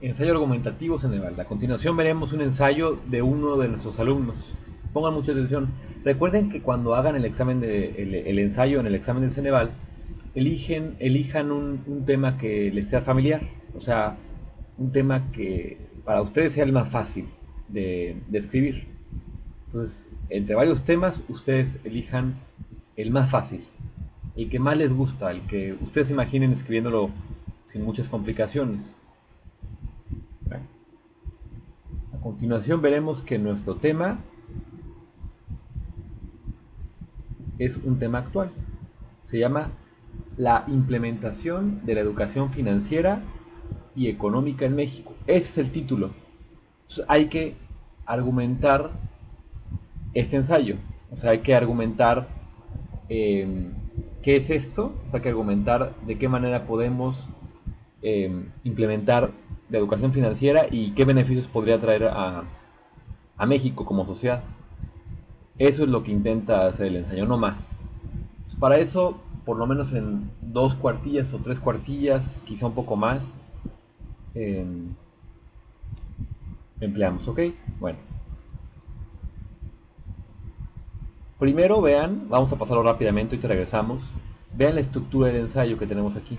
Ensayo argumentativo Ceneval. A continuación veremos un ensayo de uno de nuestros alumnos. Pongan mucha atención. Recuerden que cuando hagan el ensayo en el examen del Ceneval, elijan un tema que les sea familiar. O sea, un tema que para ustedes sea el más fácil de escribir. Entonces, entre varios temas, ustedes elijan el más fácil, el que más les gusta, el que ustedes se imaginen escribiéndolo sin muchas complicaciones. Bueno, a continuación veremos que nuestro tema es un tema actual. Se llama la implementación de la educación financiera y económica en México. Ese es el título. Entonces hay que argumentar este ensayo. O sea, hay que argumentar qué es esto. O sea, hay que argumentar de qué manera podemos implementar la educación financiera y qué beneficios podría traer a México como sociedad. Eso es lo que intenta hacer el ensayo, no más. Pues para eso, por lo menos en 2 cuartillas o 3 cuartillas, quizá un poco más, eh, empleamos, ¿ok? Bueno, primero vean, vamos a pasarlo rápidamente y te regresamos. Vean la estructura del ensayo que tenemos aquí.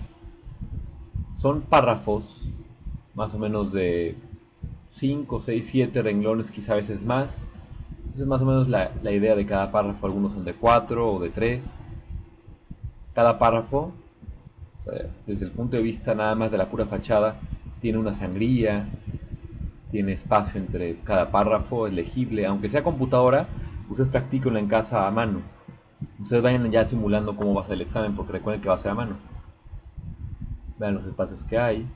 Son párrafos, más o menos de 5, 6, 7 renglones, quizá a veces más. Esa es más o menos la idea de cada párrafo. Algunos son de 4 o de 3. Cada párrafo, o sea, desde el punto de vista nada más de la pura fachada, tiene una sangría, tiene espacio entre cada párrafo, es legible. Aunque sea computadora, ustedes practíquenlo en casa a mano. Ustedes vayan ya simulando cómo va a ser el examen, porque recuerden que va a ser a mano. Vean los espacios que hay.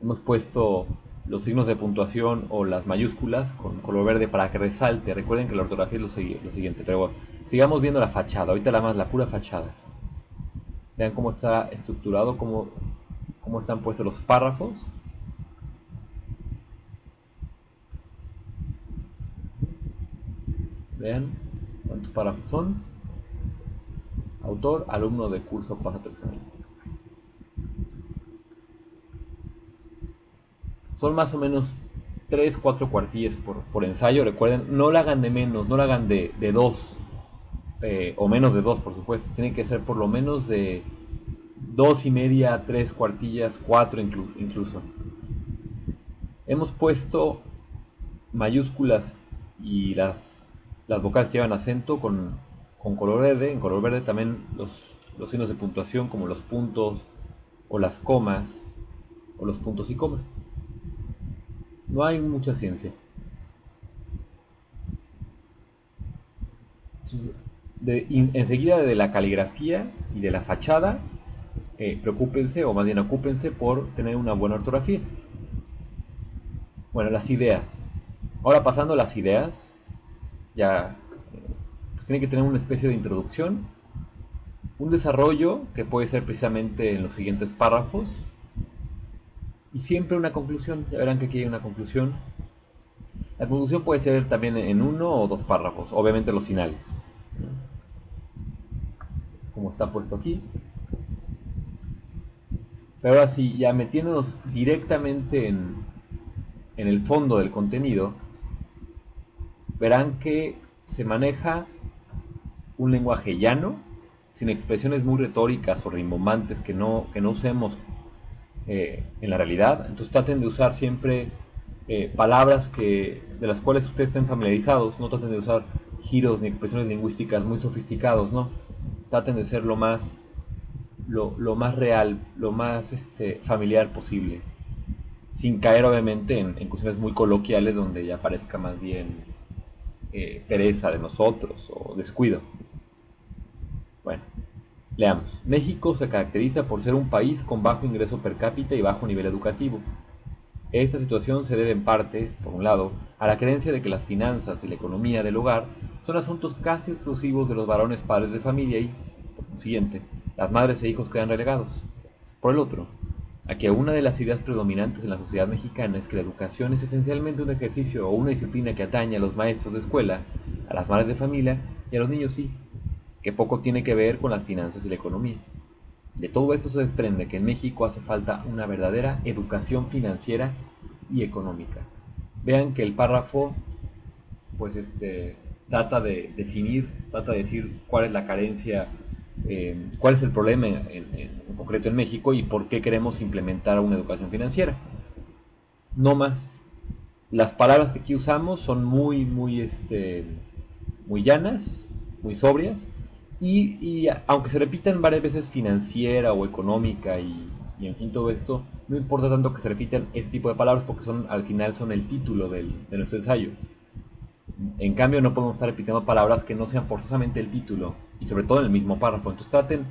Hemos puesto los signos de puntuación o las mayúsculas con color verde para que resalte. Recuerden que la ortografía es lo siguiente, pero bueno, sigamos viendo la fachada. Ahorita la pura fachada. Vean cómo está estructurado, cómo están puestos los párrafos. Vean cuántos párrafos son. Autor, alumno de curso Pásate Examen. Son más o menos 3 4 cuartillas por ensayo. Recuerden, no la hagan de menos, no la hagan de 2 o menos de 2, por supuesto. Tiene que ser por lo menos de 2 y media, 3 cuartillas, 4 incluso. Hemos puesto mayúsculas y las vocales que llevan acento con color verde. En color verde también los signos de puntuación como los puntos o las comas o los puntos y comas. No hay mucha ciencia. Entonces, enseguida de la caligrafía y de la fachada, preocúpense o más bien ocúpense por tener una buena ortografía. Bueno, las ideas. Ahora pasando a las ideas, ya pues tiene que tener una especie de introducción, un desarrollo que puede ser precisamente en los siguientes párrafos y siempre una conclusión. Ya verán que aquí hay una conclusión. La conclusión puede ser también en 1 o 2 párrafos, obviamente los finales, como está puesto aquí. Pero ahora sí, ya metiéndonos directamente en el fondo del contenido, verán que se maneja un lenguaje llano, sin expresiones muy retóricas o rimbombantes que no usemos en la realidad. Entonces traten de usar siempre palabras de las cuales ustedes estén familiarizados. No traten de usar giros ni expresiones lingüísticas muy sofisticados, ¿no? Traten de ser lo más real, lo más familiar posible, sin caer obviamente en cuestiones muy coloquiales donde ya parezca más bien pereza de nosotros o descuido. Bueno, leamos. México se caracteriza por ser un país con bajo ingreso per cápita y bajo nivel educativo. Esta situación se debe en parte, por un lado, a la creencia de que las finanzas y la economía del hogar son asuntos casi exclusivos de los varones padres de familia y, por consiguiente, las madres e hijos quedan relegados. Por el otro, a que una de las ideas predominantes en la sociedad mexicana es que la educación es esencialmente un ejercicio o una disciplina que atañe a los maestros de escuela, a las madres de familia y a los niños sí, que poco tiene que ver con las finanzas y la economía. De todo esto se desprende que en México hace falta una verdadera educación financiera y económica. Vean que el párrafo, pues trata de definir, trata de decir cuál es la carencia, cuál es el problema en concreto en México y por qué queremos implementar una educación financiera. No más. Las palabras que aquí usamos son muy llanas, muy sobrias, y aunque se repitan varias veces financiera o económica y en fin todo esto, no importa tanto que se repitan este tipo de palabras porque al final son el título de nuestro ensayo. En cambio, no podemos estar repitiendo palabras que no sean forzosamente el título y sobre todo en el mismo párrafo. Entonces traten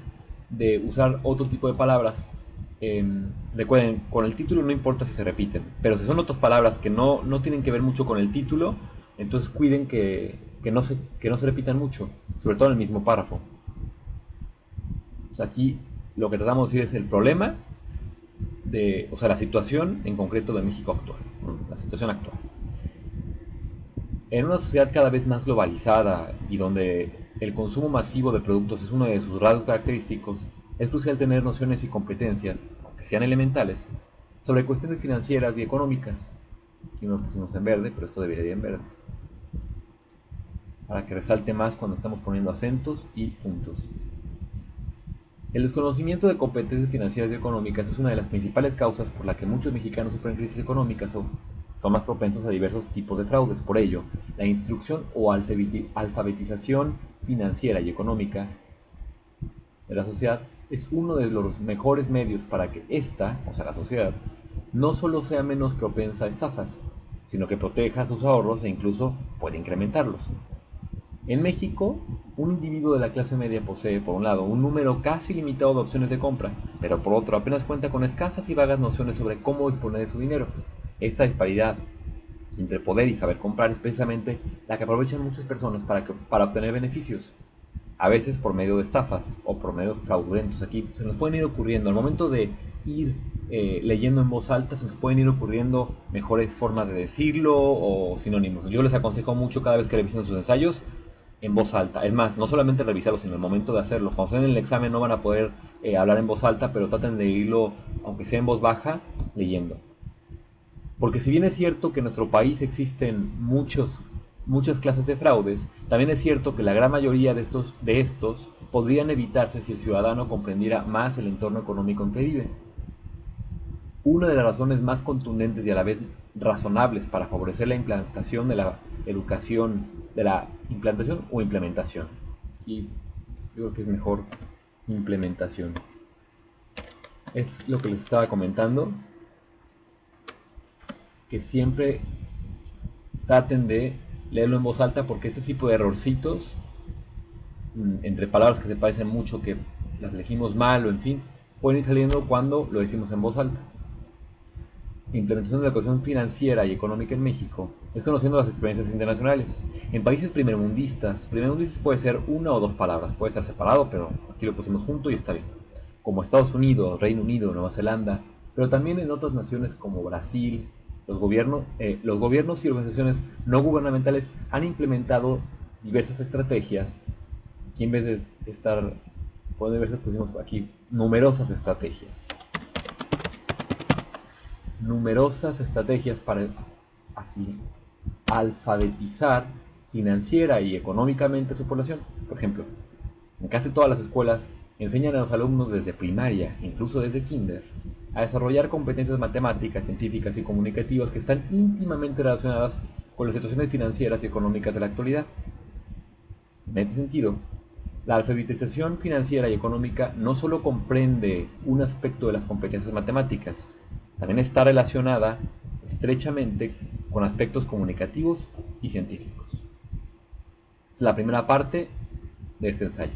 de usar otro tipo de palabras. Recuerden, con el título no importa si se repiten, pero si son otras palabras que no tienen que ver mucho con el título, entonces cuiden que no se repitan mucho, sobre todo en el mismo párrafo. O sea, aquí lo que tratamos de decir es el problema o sea, la situación en concreto de México actual, ¿no? La situación actual. En una sociedad cada vez más globalizada y donde el consumo masivo de productos es uno de sus rasgos característicos, es crucial tener nociones y competencias, aunque sean elementales, sobre cuestiones financieras y económicas. Aquí no lo pusimos en verde, pero esto debería ir en verde, para que resalte más cuando estamos poniendo acentos y puntos. El desconocimiento de competencias financieras y económicas es una de las principales causas por la que muchos mexicanos sufren crisis económicas o son más propensos a diversos tipos de fraudes. Por ello, la instrucción o alfabetización financiera y económica de la sociedad es uno de los mejores medios para que ésta, o sea la sociedad, no solo sea menos propensa a estafas, sino que proteja sus ahorros e incluso puede incrementarlos. En México, un individuo de la clase media posee, por un lado, un número casi limitado de opciones de compra, pero por otro, apenas cuenta con escasas y vagas nociones sobre cómo disponer de su dinero. Esta disparidad entre poder y saber comprar es precisamente la que aprovechan muchas personas para obtener beneficios, a veces por medio de estafas o por medios fraudulentos. Aquí se nos pueden ir ocurriendo, al momento de ir leyendo en voz alta, se nos pueden ir ocurriendo mejores formas de decirlo o sinónimos. Yo les aconsejo mucho cada vez que revisen sus ensayos en voz alta. Es más, no solamente revisarlo, sino el momento de hacerlo. Cuando estén en el examen no van a poder hablar en voz alta, pero traten de irlo, aunque sea en voz baja, leyendo. Porque si bien es cierto que en nuestro país existen muchas clases de fraudes, también es cierto que la gran mayoría de estos podrían evitarse si el ciudadano comprendiera más el entorno económico en que vive. Una de las razones más contundentes y a la vez razonables para favorecer la implantación de la educación, de la implantación o implementación. Y yo creo que es mejor implementación. Es lo que les estaba comentando, que siempre traten de leerlo en voz alta porque este tipo de errorcitos, entre palabras que se parecen mucho, que las elegimos mal o en fin, pueden ir saliendo cuando lo decimos en voz alta. Implementación de la educación financiera y económica en México es conociendo las experiencias internacionales. En países primermundistas puede ser una o dos palabras, puede estar separado, pero aquí lo pusimos junto y está bien. Como Estados Unidos, Reino Unido, Nueva Zelanda, pero también en otras naciones como Brasil, los gobiernos y organizaciones no gubernamentales han implementado diversas estrategias. Aquí en vez de estar, pueden verse, pusimos aquí numerosas estrategias para aquí alfabetizar financiera y económicamente a su población. Por ejemplo, en casi todas las escuelas enseñan a los alumnos desde primaria, incluso desde kinder, a desarrollar competencias matemáticas, científicas y comunicativas que están íntimamente relacionadas con las situaciones financieras y económicas de la actualidad. En este sentido, la alfabetización financiera y económica no solo comprende un aspecto de las competencias matemáticas, también está relacionada estrechamente con aspectos comunicativos y científicos. Es la primera parte de este ensayo.